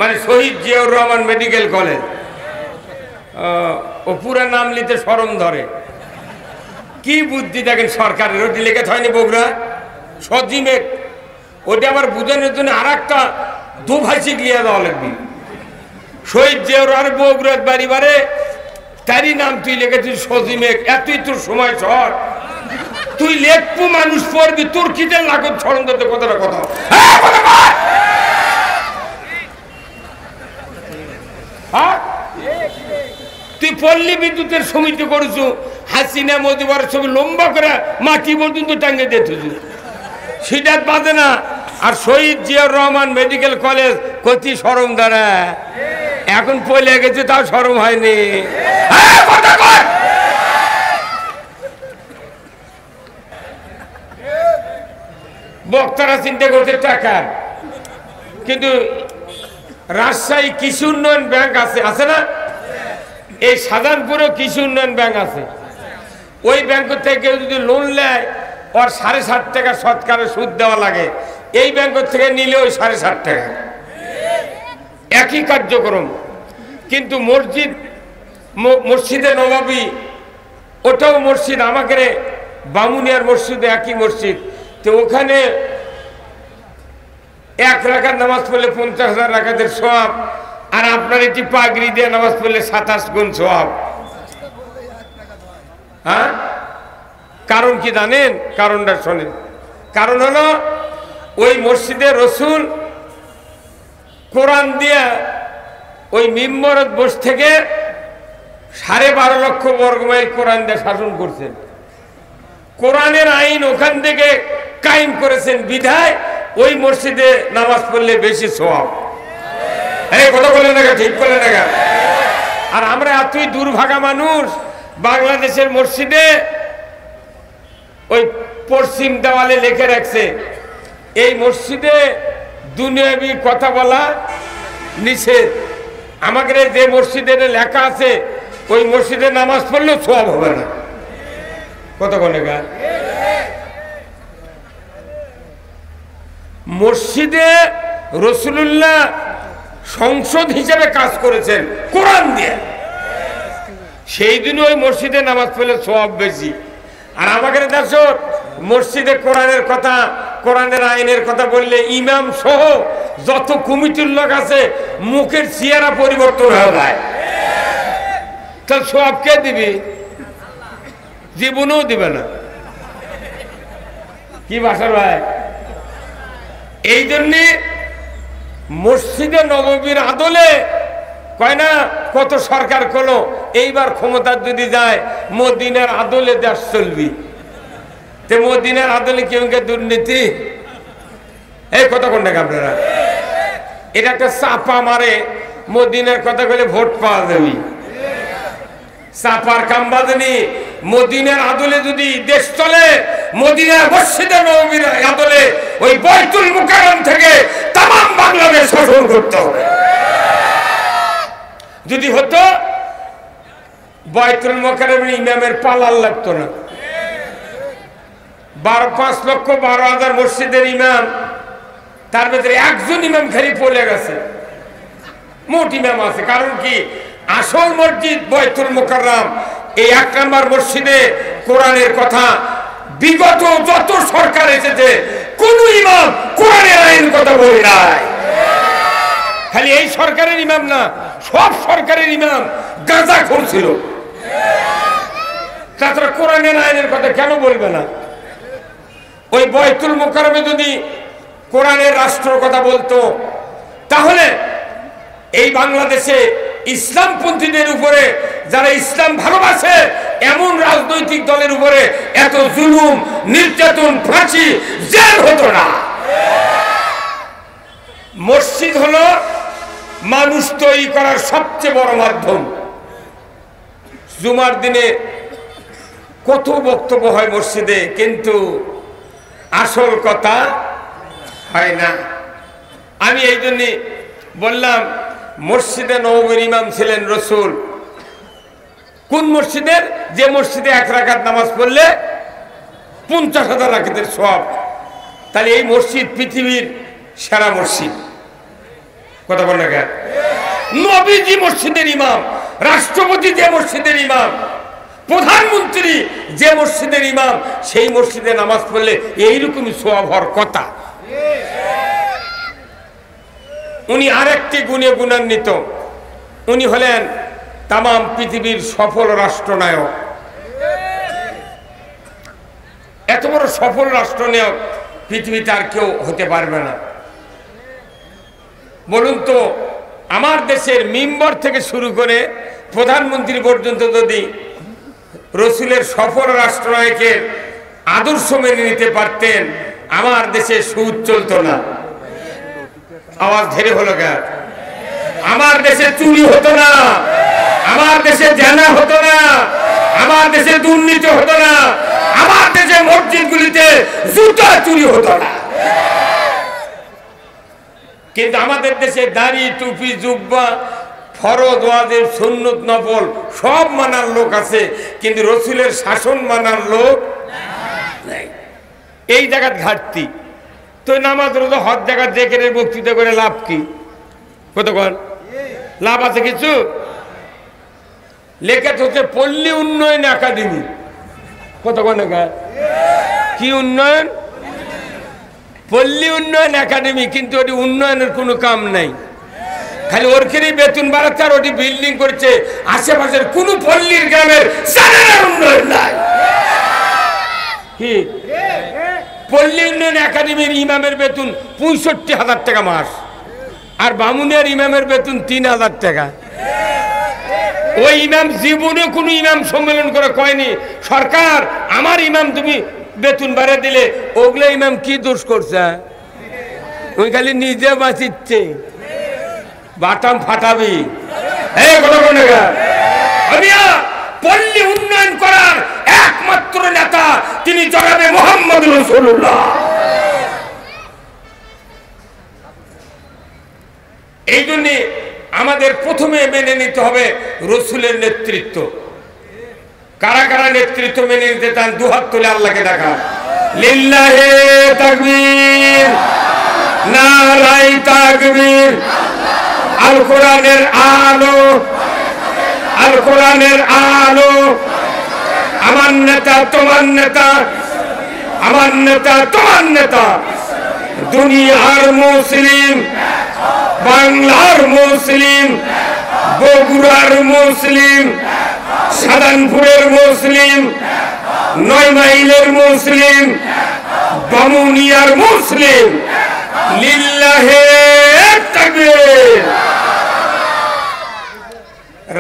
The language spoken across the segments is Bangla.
মানে শহীদ জিয়াউর রহমান মেডিকেল কলেজ ও পুরা নাম নিতে শরম ধরে। কি বুদ্ধি দেখেন সরকারের, ওটি লেখা হয়নি বগুড়া সজিমেক, ওটা আবার বুঝানোর জন্য আর একটা দুভাষী গিয়ে দেওয়া লাগবে। শহীদ জিয়াউর আর বগুড়ার বাড়ি বারে তারই নাম তুই লিখেছিস সজিমেক, এতই তোর সময় সর, তুই লেখবু মানুষ পড়বি, তোর কিদের লাগত ছড়ন দিতে কথাটা কথা। তুই পল্লী বিদ্যুতের সমিতি করছু, হাসিনা মোদিবার ছবি লম্বা করে মাটি পর্যন্ত টাঙ্গে দিতেছু, সেটা বাদে না। আর শহীদ জিয়াউর রহমান মেডিকেল কলেজ কতি শরম দ্বারা এখন পলে গেছে, তাও শরম হয়নি। বক্তারা চিন্তা করতে টাকা, কিন্তু রাজশাহী কৃষি উন্নয়ন ব্যাংক আছে না, এই সাধারণপুরেও কৃষি উন্নয়ন ব্যাংক আছে। ওই ব্যাংক থেকে যদি লোন নেয় ওর 7.5 টাকা শতকরা সুদ দেওয়া লাগে, এই ব্যাংক থেকে নিলে ওই 7.5 টাকা, একই কার্যক্রম। কিন্তু মসজিদে নবাবী ওটাও মসজিদ, আমাকে বামুনিয়ার মসজিদে একই মসজিদ, তো ওখানে 1 রাকাত নামাজ পড়লে 50,000 রাকাতের সওয়াব, আর আপনার এটি পাগড়ি দিয়ে নামাজ পড়লে 27 গুণ সওয়াব। হ্যাঁ, কারণ কি জানেন? কারণটা শোনেন। কারণ হলো ওই মসজিদে রসুল কোরআন দিয়ে ওই মিম্বরত বস থেকে 12.5 লক্ষ বর্গমাইল কোরআন দিয়ে শাসন করছেন। কোরআনের আইন ওখান থেকে কায়েম করেছেন বিধায় ওই মসজিদে নামাজ পড়লে বেশি সওয়াব। এই কথা বলে না, ঠিক বলে না। আর আমরা এতই দুর্ভাগা মানুষ, বাংলাদেশের মসজিদে ওই পশ্চিম দেওয়ালে লিখে রাখছে এই মসজিদে দুনিয়াবি কথা বলা নিষেধ। আমাকে যে মসজিদে লেখা আছে ওই মসজিদে নামাজ পড়লেও সওয়াব হবে না। কত কোনে গা মসজিদে রাসূলুল্লাহ সংসদ হিসেবে কাজ করেছেন কোরআন দিয়ে, সেই দিন ওই মসজিদে নামাজ পড়লে সওয়াব বেশি। আর আমাদের দেখো মসজিদে কোরআনের কথা, কোরআনের আইনের কথা বললে ইমাম সহ যত কমিটির লোক আছে মুখের চেহারা পরিবর্তন হয়ে যায়। তাহলে সওয়াব কে দিবি? জীবনেও দিবে না। কি ভাষার ভাই? এই জন্যে মসজিদে নববীর আদলে কয় না কত সরকার করলো, এইবার ক্ষমতার যদি যায় মদিনার আদলে দেশ চলবি। তে মদিনার আদলে কেউ দুর্নীতি, এই কথা কোন টাকা আপনারা এটা একটা চাপা মারে, মদিনার কথা বলে ভোট পাওয়া যাবে। চাপার কাম বাঁধেনি। মদিনার আদলে যদি দেশ চলে, মদিনার মসজিদে নববীর আদলে ওই বাইতুল মুকাররম থেকে তামাম বাংলাদেশ শাসন করতে হবে। যদি হতো বাইতুল মুকাররমের ইমামের পালার লাগতো না। 5 লক্ষ 12,000 মসজিদের ইমাম, তার ভিতরে একজন ইমাম খালি পড়ে গেছে, মোট ইমাম আছে। কারণ কি? আসল মসজিদ বাইতুল মুকাররম, এই 1 নম্বর মসজিদে কোরআনের কথা বিগত যত সরকার এসেছে কোন ইমাম কোরআনের আইন কথা বলে নাই। খালি এই সরকারের ইমাম না, সব সরকারের ইমাম গাঁজাখোর ছিল। তাছাড়া কোরআনের আইনের কথা কেন বলবে না? ওই বাইতুল মুকাররমে যদি কোরআনের রাষ্ট্রের কথা বলতো, তাহলে এই বাংলাদেশে ইসলামপন্থীদের উপরে, যারা ইসলাম ভালোবাসে এমন রাজনৈতিক দলের উপরে এত জুলুম, নির্যাতন, ফাঁসি, জেল হতো না। মসজিদ হলো মানুষ তৈরি করার সবচেয়ে বড় মাধ্যম। জুমার দিনে কত বক্তব্য হয় মসজিদে, কিন্তু আসল কথা হয় না। আমি এই জন্য বললাম মসজিদে নববীর ইমাম ছিলেন রসুল। কোন মসজিদের? যে মসজিদে 1 রাকাত নামাজ পড়লে 50,000 রাকাতের সওয়াব। তাহলে এই মসজিদ পৃথিবীর সেরা মসজিদ। কথা বল না কেন? নবীজি মসজিদের ইমাম, রাষ্ট্রপতি যে মসজিদের ইমাম, প্রধানমন্ত্রী যে মসজিদের ইমাম, সেই মসজিদে নামাজ পড়লে এইরকমই সওয়াব হওয়ার কথা। উনি আরেকটি গুণে গুণান্বিত, উনি হলেন তাম পৃথিবীর সফল রাষ্ট্রনায়ক। এত বড় সফল রাষ্ট্রনায়ক পৃথিবীতে আর কেউ হতে পারবে না। বলুন তো, আমার দেশের মেম্বার থেকে শুরু করে প্রধানমন্ত্রী পর্যন্ত যদি রসুলের সফল রাষ্ট্রনায়কের আদর্শ মেনে নিতে পারতেন, আমার দেশে সুদ চলতো না। আওয়াজ ধীরে হলো কেন? আমার দেশে চুরি হতো না, আমার দেশে জেনা হতো না, আমার দেশে দুর্নীতি হতো না, আমার দেশে মসজিদগুলিতে জুতা চুরি হতো না। কিন্তু আমাদের দেশে দাড়ি, টুপি, জুব্বা, ফরজ, ওয়াজিব, সুন্নত, নফল সব মানার লোক আছে, কিন্তু রসুলের শাসন মানার লোক নাই। এই জায়গার ঘাটতি। তো নামাজ রোজা হজ জায়গার দেখে বক্তৃতা করে লাভ কি? কতক্ষণ লাভ আছে? কিছু লেখা হচ্ছে পল্লী উন্নয়ন একাডেমি। কতক্ষণ কি উন্নয়ন? পল্লী উন্নয়ন একাডেমি, কিন্তু ওটি উন্নয়নের কোনো কাম নাই। খালি ওরখানেই বেতন বাড়াচ্ছে আর ওটি বিল্ডিং করছে। আশেপাশের কোন পল্লীর গ্রামের উন্নয়ন নাই। কি পল্লী উন্নয়ন একাডেমির ইমামের বেতন ৬৫,০০০ টাকা মাস, আর বামুনের ইমামের বেতন ৩,০০০ টাকা। ওই ইমাম জীবনে কোনো ইমাম সম্মেলন করে কয়নি সরকার আমার ইমাম তুমি বেতন বাড়িয়ে দিলে। ওগুলো ইমাম কি দোষ করছে? ওই খালি নিজে বাঁচিচ্ছে, বাটাম ফাটাবি। পল্লী উন্নয়ন করার একমাত্র নেতা তিনি জনাবে মুহাম্মদ রাসূলুল্লাহ। এই জন্য আমাদের প্রথমে মেনে নিতে হবে রসুলের নেতৃত্ব। কারা কারা নেতৃত্ব মেনে নিতে চান দুহাত তুলে আল্লাহকে দেখা। লিল্লাহে তাকবীর, নারায়ে তাকবীর। আল কোরআনের আলো, আল কোরআনের আলো। আমার নেতা তোমার নেতা, আমার নেতা তোমার নেতা। দুনিয়ার মুসলিম, বাংলার মুসলিম, বগুড়ার মুসলিম, সাধারণপুরের মুসলিম, ৯ মাইলের মুসলিম, বামুনিয়ার মুসলিম। লিল্লাহে তাকবীর।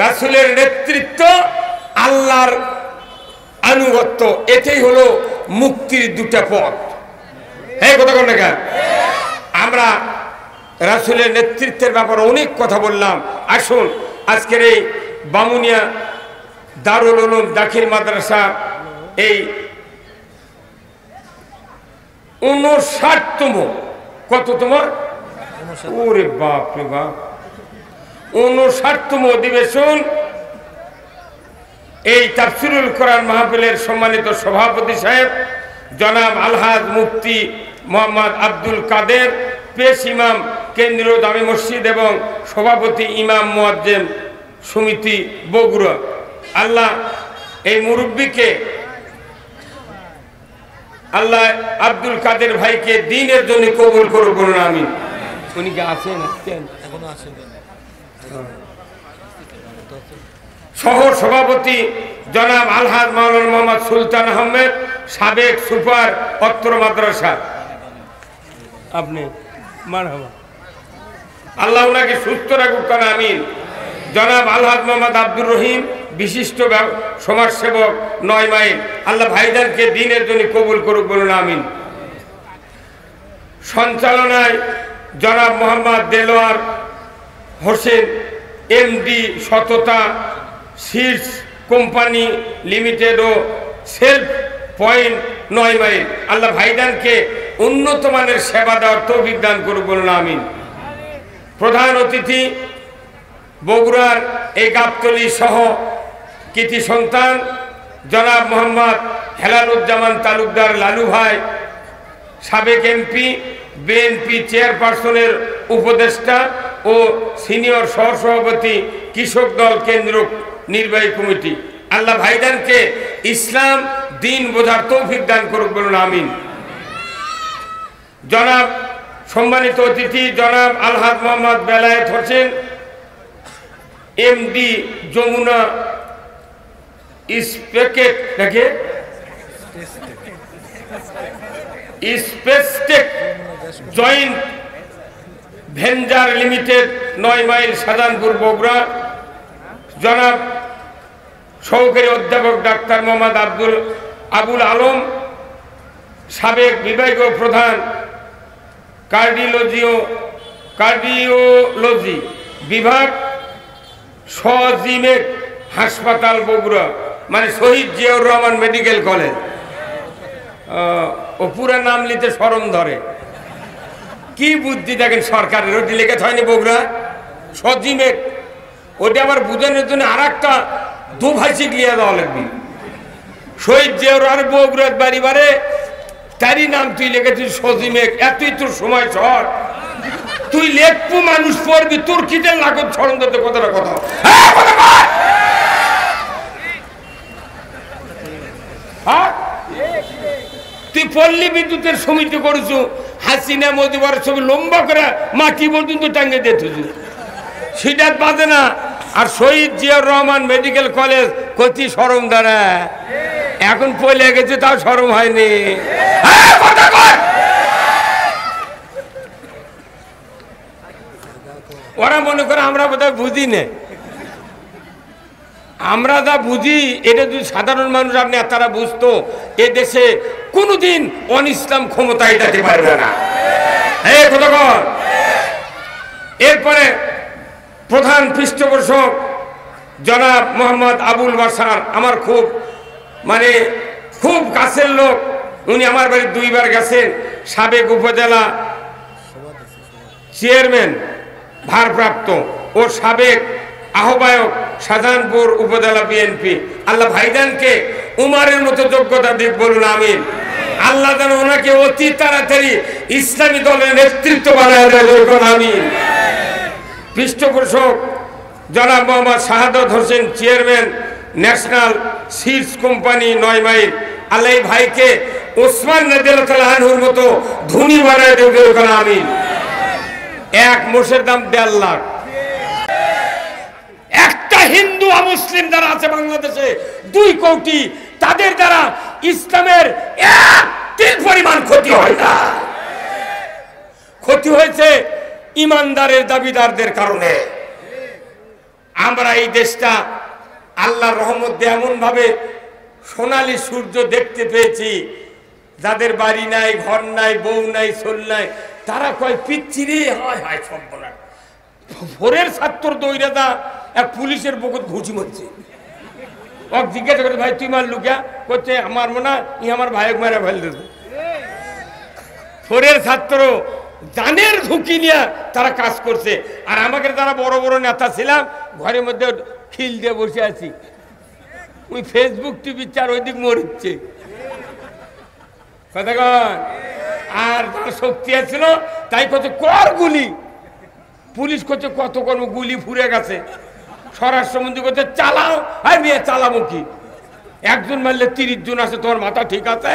রাসূলের নেতৃত্ব, আল্লাহর আনুগত্য, এটাই হলো মুক্তির দুটা পথ। এই কথা কোন না? আমরা রাসূলের নেতৃত্বের ব্যাপারে অনেক কথা বললাম। আসুন আজকের এই বামুনিয়া দারুল উলুম দাখিল মাদ্রাসা এই ৫৯তম, কততম? ওরে বাপ রে বাপ, ৫৯তম অধিবেশন। এই তাফসীরুল কোরআন মাহফিলের সম্মানিত সভাপতি সাহেব জনাব আলহাজ মুফতি মোহাম্মদ আব্দুল কাদের, পেশ ইমাম কেন্দ্রীয় জামে মসজিদ এবং সভাপতি ইমাম মুয়াজ্জিন সমিতি বগুড়া। আল্লাহ এই মুরব্বীকে, আল্লাহ আব্দুল কাদের ভাইকে দ্বীনের জন্য কবুল করুন, বলুন আমিন। উনি কি আছেন? এখনো আছেন। সহ সভাপতি জনাব আলহাজ মাওলানা মোহাম্মদ সুলতান আহমেদ, সাবেক সুপার অত্র মাদ্রাসা। আপনি মারহাবা, আল্লাহ ওনাকে সুস্থ রাখুক, কেন আমিন। জনাব আলহাজ মোহাম্মদ আব্দুর রহিম, বিশিষ্ট সমাজসেবক ৯ মাইল, আল্লাহ ভাইজানকে দ্বীনের জন্য কবুল করুক, বলুন আমিন। সঞ্চালনায় জনাব মোহাম্মদ দেলোয়ার হোসেন, এমডি, সততা সিডস কোম্পানি লিমিটেড ও সেলফ পয়েন্ট ৯ মাইল, আল্লাহ ভাইজানকে উন্নত মানের সেবা দেওয়ার তৌফিক দান করুক, বলুন আমিন। প্রধান অতিথি বগুড়ার এই গাবতলী সহ কৃতি সন্তান জনাব মোহাম্মদ হেলালুজ্জামান তালুকদার লালু ভাই, সাবেক এমপি, বিএনপি চেয়ারপারসনের উপদেষ্টা ও সিনিয়র সহসভাপতি, কৃষক দল কেন্দ্র নির্বাহী কমিটি। আল্লাহ ভাইজানকে ইসলাম দিন বোঝার তৌফিক দান করুক, বলুন আমিন। জনাব সম্মানিত অতিথি জনাব আলহাজ Mohammad Belayet Hossain, MD, Jamuna Spacetech joint venture limited, 9 mile, Shahjahanpur, Bogura. জনাব সহকারী অধ্যাপক ডাক্তার মোহাম্মদ আবুল আলম, সাবেক বিভাগীয় প্রধান, কার্ডিওলজি বিভাগ, সজিমেক হাসপাতাল, বগুড়া, মানে শহীদ জিয়াউর রহমান মেডিকেল কলেজ। ও পুরা নাম নিতে শরম ধরে, কি বুদ্ধি দেখেন সরকারের। ওটি লেখা হয়নি বগুড়া সজিমেক, ওটা আবার বুঝানোর জন্য আর একটা দুভাষিক লিয়া দেওয়া লাগবে। শহীদ জিয়াউর আর বগুড়ার বাড়ি বারে তারই নাম তুই লিখেছিস সজিমেক। এতই তোর সময় সর, তুই লেখপু মানুষ পড়বি, তোর কিটের লাগত ছড়ন দিতে কথাটা কথা। তুই পল্লী বিদ্যুতের সমিতি করেছো, হাসিনা মোদিবার ছবি লম্বা করে মাটি পর্যন্ত টাঙ্গে দিতেছ, সেটা বাদে না। আর শহীদ জিয়াউর রহমান মেডিকেল কলেজ কতি শরম দ্বারা এখন পলে গেছে, তাও শরম হয়নি। ওরা মনে করে আমরা বোধহয় বুঝি না। আমরা যা বুঝি এটা যদি সাধারণ মানুষ আপনি তারা বুঝতো, এ দেশে কোনোদিন অনিসলাম ক্ষমতায় যেতে পারবে না। এরপরে প্রধান পৃষ্ঠপোষক জনাব মোহাম্মদ আবুল বাশার, আমার খুব কাছের লোক। উনি আমার বাড়ি 2 বার গেছেন। সাবেক উপজেলা চেয়ারম্যান ভারপ্রাপ্ত ও সাবেক আহ্বায়ক, শাহজাহানপুর উপজেলা বিএনপি। আল্লাহ ভাইজানকে উমারের মতো যোগ্যতা দিক, বলুন আমিন। আল্লাহ যেন ওনাকে অতি তাড়াতাড়ি ইসলামী দলের নেতৃত্ব বানায় দেয়, বলুন আমিন। পৃষ্ঠপোষক জনাব Mohammad Shahadat Hossain, chairman, national seeds company, 9 mile. আল্লাহ এই ভাইকে ওসমান রাদিয়াল্লাহু আনহুর মতো ধনী বানায় দেয়, বলুন আমিন। এক মোষের দাম 1.5 লাখ। একটা হিন্দু অমুসলিম যারা আছে বাংলাদেশে 2 কোটি, তাদের দ্বারা ইসলামের 1 পরিমাণ ক্ষতি হয় না। ক্ষতি হয়েছে ইমানদারের দাবিদারদের কারণে। আমরা এই দেশটা আল্লাহর রহমত দিয়ে এমন ভাবে সোনালী সূর্য দেখতে পেয়েছি, যাদের বাড়ি নাই, ঘর নাই, বউ নাই, ছোল নাই, তারা কয় পিচ্ছিরে হয় হয় সব বলার। ভোরের ছাত্র দৈরাদা এক পুলিশের বকুত ঘুষি মারছে। ও জিজ্ঞাসা করে, ভাই তুই মার লুকিয়া করছে, আমার মনে হয় আমার ভাইক মারা ফেল দেবে। ভোরের ছাত্র জানের ঝুঁকি নিয়ে তারা কাজ করছে। আর আমাকে যারা বড় বড় নেতা ছিলাম, ঘরের মধ্যে খিল দিয়ে বসে আছি। ওই ফেসবুক টিভি চার ওই দিক মরিচ্ছে কথা। আর যারা শক্তি আছিল তাই করছে কর গুলি, পুলিশ করছে কত কোন গুলি ফুরে গেছে। স্বরাষ্ট্রমন্ত্রী করছে চালাও, আর মেয়ে চালাবো কি, একজন মারলে 30 জন আছে, তোমার মাথা ঠিক আছে?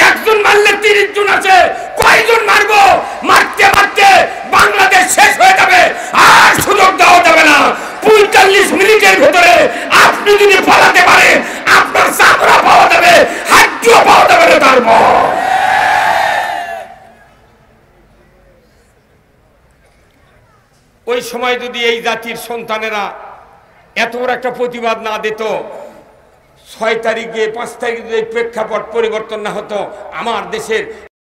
একজন মারলে 30 জন আছে, কয়জন মারবো? মারতে মারতে বাংলাদেশ শেষ হয়ে যাবে, আর সুযোগ দেওয়া যাবে না। 45 মিনিটের ভিতরে আপনি যদি পালাতে পারেন, আপনার চামড়া পাওয়া যাবে, হাড্ডিও পাওয়া যাবে না। তার ওই সময় যদি এই জাতির সন্তানেরা এত বড় একটা প্রতিবাদ না দিত, 6 তারিখে 5 তারিখে যদি প্রেক্ষাপট পরিবর্তন না হতো, আমার দেশের